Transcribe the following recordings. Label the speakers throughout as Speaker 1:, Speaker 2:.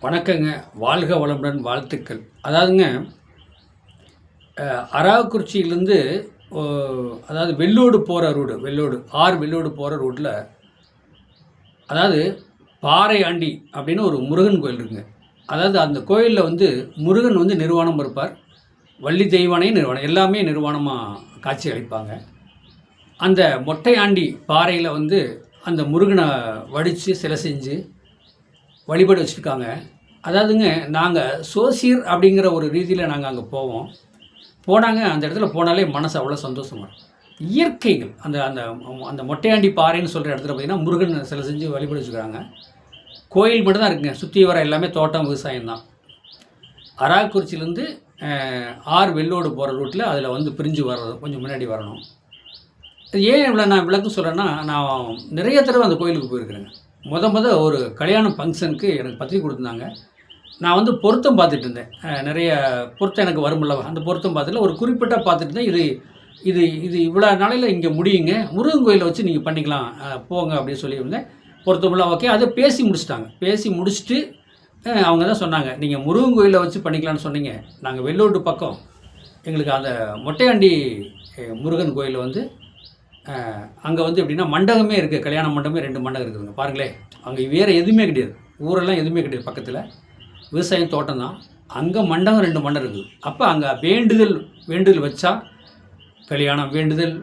Speaker 1: வணக்கங்க. வாழ்க வளமுடன் வாழ்த்துக்கள். அதாவதுங்க, அரவக்குறிச்சியிலேருந்து ஒ அதாவது வெள்ளோடு போகிற வெள்ளோடு போகிற ரோட்ல, அதாவது பாறையாண்டி அப்படின்னு ஒரு முருகன் கோயில் இருக்குங்க. அதாவது அந்த கோயிலில் வந்து முருகன் வந்து நிர்வாணம் இருப்பார். வள்ளி தெய்வானையும் நிர்வாணம், எல்லாமே நிர்வாணமா காட்சி அளிப்பாங்க. அந்த மொட்டையாண்டி பாறையில் வந்து அந்த முருகனை வடித்து சிலை செஞ்சு வழிபாடு வச்சுருக்காங்க. அதாவதுங்க, நாங்கள் சோசியர் அப்படிங்கிற ஒரு ரீதியில் நாங்கள் அங்கே போவோம். அந்த இடத்துல போனாலே மனசு அவ்வளோ சந்தோஷமா இருக்கும். இயற்கைகள் அந்த அந்த அந்த மொட்டையாண்டி பாறைன்னு சொல்கிற இடத்துல பார்த்திங்கன்னா முருகன் சிலை செஞ்சு வழிபாடு வச்சுக்கிறாங்க. கோயில் மட்டும் தான் இருக்குங்க. சுற்றி வர எல்லாமே தோட்டம், விவசாயம் தான். அரவக்குறிச்சியிலேருந்து வெள்ளோடு போகிற ரூட்டில் அதில் வந்து பிரிஞ்சு வர்றது கொஞ்சம் முன்னாடி வரணும். ஏன் இவ்வளோ நான் விளக்கம் சொல்கிறேன்னா, நான் நிறைய தடவை அந்த கோயிலுக்கு போயிருக்கிறேங்க. ஒரு கல்யாணம் ஃபங்க்ஷனுக்கு எனக்கு பத்திரிக்கை கொடுத்துருந்தாங்க. நான் வந்து பொருத்தம் பார்த்துட்டு இருந்தேன். நிறைய பொருத்தம் எனக்கு வரும்ல, அந்த பொருத்தம் பார்த்துட்டு ஒரு குறிப்பிட்ட பார்த்துட்டு இருந்தேன். இது இது இது இவ்வளோ நாளையில் இங்கே முடியுங்க, முருகன் கோயிலை வச்சு நீங்கள் பண்ணிக்கலாம், போங்க அப்படின்னு சொல்லியிருந்தேன். பொருத்தமெல்லாம் ஓகே. அதை பேசி முடிச்சுட்டாங்க. பேசி முடிச்சுட்டு அவங்க தான் சொன்னாங்க, நீங்கள் முருகன் கோயிலை வச்சு பண்ணிக்கலான்னு சொன்னீங்க. நாங்கள் வெள்ளோட்டு பக்கம் எங்களுக்கு அந்த மொட்டையாண்டி முருகன் கோயிலில் வந்து அங்கே வந்து எப்படின்னா மண்டபமே இருக்குது. கல்யாண மண்டபமே 2 மண்டபம் இருக்குதுங்க. பாருங்களேன், அங்கே வேறு எதுவுமே கிடையாது. ஊரெல்லாம் எதுவுமே கிடையாது. பக்கத்தில் விவசாயம், தோட்டம் தான். அங்கே மண்டபம் 2 மண்டபம் இருக்குது. அப்போ அங்கே வேண்டுதல் வச்சா கல்யாணம், வேண்டுதல்,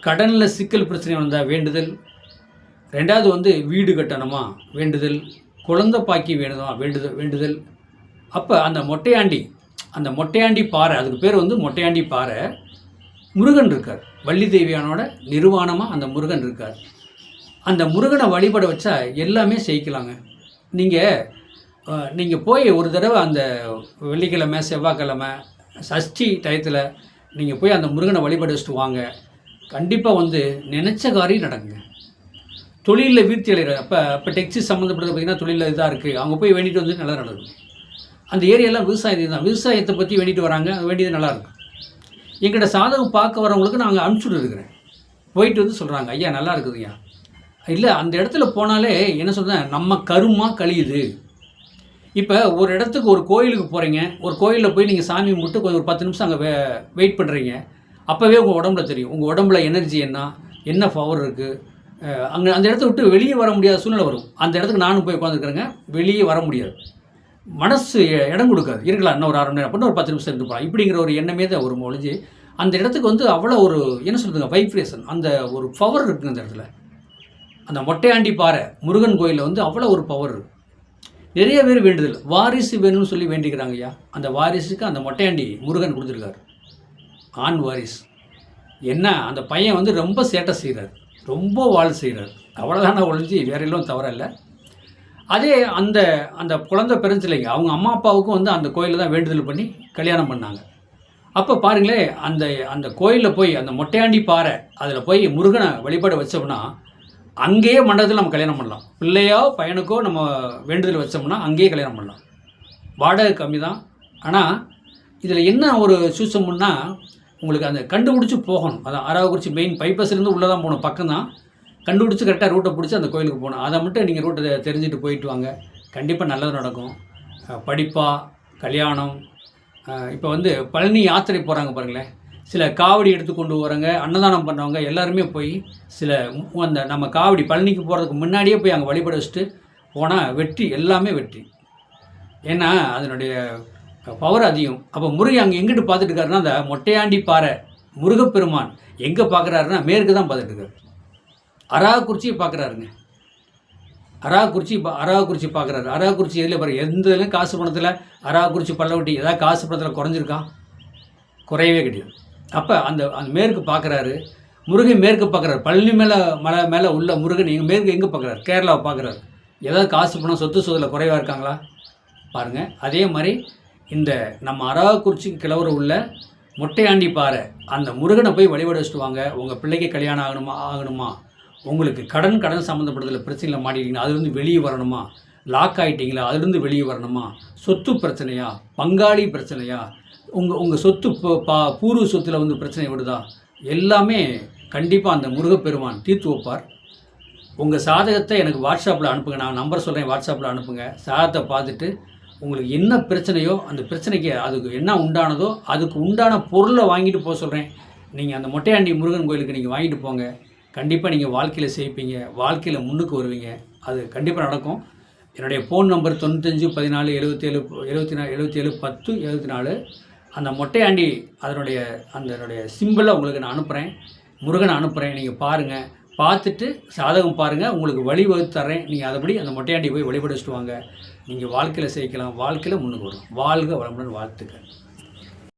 Speaker 1: கடனில் சிக்கல் பிரச்சனை வந்தால் வேண்டுதல், 2வது வந்து வீடு கட்டணுமா வேண்டுதல், குழந்தை பாக்கி வேணுமா வேண்டுதல். அப்போ அந்த மொட்டையாண்டி பாறை, அதுக்கு பேர் வந்து மொட்டையாண்டி பாறை, முருகன் இருக்கார். வள்ளி தேவியானோட நிர்வாணமாக அந்த முருகன் இருக்கார். அந்த முருகனை வழிபட வச்சா எல்லாமே செய்யலாங்க. நீங்கள் போய் ஒரு தடவை அந்த வெள்ளிக்கிழமை, செவ்வாய்க்கிழமை, சஷ்டி டயத்தில் நீங்கள் போய் அந்த முருகனை வழிபட வச்சுட்டு வாங்க. கண்டிப்பாக வந்து நினச்ச காரியம் நடக்குங்க. தொழிலில் வீழ்ச்சி அடைகிற அப்போ டெக்ஸ்டைல் சம்மந்தப்பட்டது பார்த்திங்கன்னா தொழிலில் இதாக இருக்குது. அவங்க போய் வேண்டிட்டு வந்து நல்லா நடக்கும். அந்த ஏரியாலாம் விவசாயம் தான். விவசாயத்தை பற்றி வேண்டிட்டு வராங்க. வேண்டியது நல்லாயிருக்கும். எங்கிட்ட சாதகம் பார்க்க வரவங்களுக்கு நாங்கள் அனுப்பிச்சுட்டு இருக்கிறேன். போயிட்டு வந்து சொல்கிறாங்க, ஐயா நல்லா இருக்குதுய்யா. இல்லை, அந்த இடத்துல போனாலே என்ன சொல்கிறேன், நம்ம கருமா கழியுது. இப்போ ஒரு இடத்துக்கு, ஒரு கோயிலுக்கு போகிறீங்க. ஒரு கோயிலில் போய் நீங்கள் சாமி கும்பிட்டு கொஞ்சம் ஒரு 10 நிமிஷம் அங்கே வெயிட் பண்ணுறீங்க. அப்போவே உங்கள் உடம்புல தெரியும், உங்கள் உடம்புல எனர்ஜி என்ன பவர் இருக்குது. அங்கே அந்த இடத்த விட்டு வெளியே வர முடியாத சூழ்நிலை வரும். அந்த இடத்துக்கு நானும் போய் உட்காந்துருக்குறேங்க. வெளியே வர முடியாது. மனசு இடம் கொடுக்காது. இருக்கலாம், இன்னும் ஒரு 1/2 மணி நேரம் அப்படின்னு ஒரு 10 நிமிஷம் இருந்து போகலாம். இப்படிங்கிற ஒரு எண்ணமே தான் ஒரு ஒழிஞ்சு அந்த இடத்துக்கு வந்து அவ்வளோ ஒரு என்ன சொல்கிறதுங்க, வைப்ரேஷன், அந்த ஒரு பவர் இருக்குங்க அந்த இடத்துல. அந்த மொட்டையாண்டி பாறை முருகன் கோயிலில் வந்து அவ்வளோ ஒரு பவர் இருக்குது. நிறைய பேர் வேண்டுதல், வாரிசு வேணும்னு சொல்லி வேண்டிக்கிறாங்க ஐயா. அந்த வாரிசுக்கு அந்த மொட்டையாண்டி முருகன் கொடுத்துருக்காரு. ஆண் வாரிசு. என்ன, அந்த பையன் வந்து ரொம்ப சேட்டை செய்கிறார், ரொம்ப வாழ் செய்கிறார். அவ்வளோதான ஒழிஞ்சு வேற எல்லாம் தவற இல்லை. அதே அந்த அந்த குழந்தை பிறந்துலைங்க, அவங்க அம்மா அப்பாவுக்கும் வந்து அந்த கோயிலில் தான் வேண்டுதல் பண்ணி கல்யாணம் பண்ணாங்க. அப்போ பாருங்களேன், அந்த அந்த கோயிலில் போய் அந்த மொட்டையாண்டி பாறை அதில் போய் முருகனை வழிபாடு வச்சோம்னா அங்கேயே மண்டபத்தில் நம்ம கல்யாணம் பண்ணலாம். பிள்ளையோ பையனுக்கோ நம்ம வேண்டுதல் வச்சோம்னா அங்கேயே கல்யாணம் பண்ணலாம். வாடகை கம்மி தான். ஆனால் இதில் என்ன ஒரு சூசம்னா, உங்களுக்கு அந்த கண்டுபிடிச்சி போகணும். அதான் அரவக்குறிச்சி மெயின் பைப்பஸ்லேருந்து உள்ளே தான் போகணும். பக்கம் தான். கண்டுபிடிச்சி கரெக்டாக ரூட்டை பிடிச்சி அந்த கோயிலுக்கு போகணும். அதை மட்டும் நீங்கள் ரூட்டை தெரிஞ்சுட்டு போயிட்டு வாங்க. கண்டிப்பாக நல்லது நடக்கும். படிப்பாக கல்யாணம். இப்போ வந்து பழனி யாத்திரை போகிறாங்க பாருங்களேன். சில காவடி எடுத்து கொண்டு வராங்க, அன்னதானம் பண்ணுறவங்க எல்லாருமே போய் அந்த நம்ம காவடி பழனிக்கு போகிறதுக்கு முன்னாடியே போய் அங்கே வழிபட வச்சுட்டு போனால் வெற்றி, எல்லாமே வெற்றி. ஏன்னா அதனுடைய பவர் அதிகம். அப்போ முருகன் அங்கே எங்கிட்டு பார்த்துட்டு இருக்காருன்னா, அந்த மொட்டையாண்டி பாறை முருகப்பெருமான் எங்கே பார்க்குறாருன்னா மேற்கு தான் பார்த்துட்டு இருக்காரு. அரவக்குறிச்சியை பார்க்குறாருங்க. அரவக்குறிச்சி பார்க்குறாரு. அரவக்குறிச்சி எதில் பாருங்கள், எந்த இதுலையும் காசு பணத்தில் அரவக்குறிச்சி பல்லவட்டி ஏதாவது காசு பணத்தில் குறைஞ்சிருக்கான்? குறையவே கிடையாது. அப்போ அந்த மேற்கு பார்க்குறாரு. முருகன் மேற்கு பார்க்குறாரு. பழனி மலை மேலே உள்ள முருகன் மேற்கு எங்கே பார்க்குறாரு? கேரளாவை பார்க்குறாரு. ஏதாவது காசு பணம் சொத்து சுதில் குறைவாக இருக்காங்களா பாருங்கள். அதே மாதிரி இந்த நம்ம அரவக்குறிச்சிக்கு கிளவுற உள்ள மொட்டையாண்டி பாறை அந்த முருகனை போய் வழிபாடு வச்சுட்டு வாங்க. உங்கள் பிள்ளைக்கு கல்யாணம் ஆகணுமா, உங்களுக்கு கடன் சம்மந்தப்பட்டதில் பிரச்சனையில் மாட்டிக்கிட்டீங்கன்னா அதுலேருந்து வெளியே வரணுமா, லாக் ஆகிட்டிங்களா அதுலேருந்து வெளியே வரணுமா, சொத்து பிரச்சனையா, பங்காளி பிரச்சனையா, உங்கள் சொத்து பூர்வ சொத்தில் வந்து பிரச்சனை விடுதா, எல்லாமே கண்டிப்பாக அந்த முருகப்பெருமான் தீர்த்து வைப்பார். உங்கள் சாதகத்தை எனக்கு வாட்ஸ்அப்பில் அனுப்புங்க. நான் நம்பர் சொல்கிறேன், வாட்ஸ்அப்பில் அனுப்புங்க. சாதகத்தை பார்த்துட்டு உங்களுக்கு என்ன பிரச்சனையோ அந்த பிரச்சனைக்கு அதுக்கு என்ன உண்டானதோ அதுக்கு உண்டான பொருளை வாங்கிட்டு போக சொல்கிறேன். நீங்கள் அந்த மொட்டையாண்டி முருகன் கோயிலுக்கு நீங்கள் வாங்கிட்டு போங்க. கண்டிப்பாக நீங்கள் வாழ்க்கையில் ஜெயிப்பீங்க, வாழ்க்கையில் முன்னுக்கு வருவீங்க. அது கண்டிப்பாக நடக்கும். என்னுடைய ஃபோன் நம்பர் 95 14 77 77 10 74. அந்த மொட்டையாண்டி அதனுடைய சிம்பிளை உங்களுக்கு நான் அனுப்புகிறேன், முருகனை அனுப்புகிறேன். நீங்கள் பாருங்கள், பார்த்துட்டு சாதகம் பாருங்கள், உங்களுக்கு வழிவகுத்து தர்றேன். நீங்கள் அதுபடி அந்த மொட்டையாண்டி போய் வழிபட வச்சுட்டு வாங்க. நீங்கள் வாழ்க்கையில் ஜெயிக்கலாம், வாழ்க்கையில் முன்னுக்கு வரும். வாழ்க வளமுடன், வாழ்த்துக்கள்.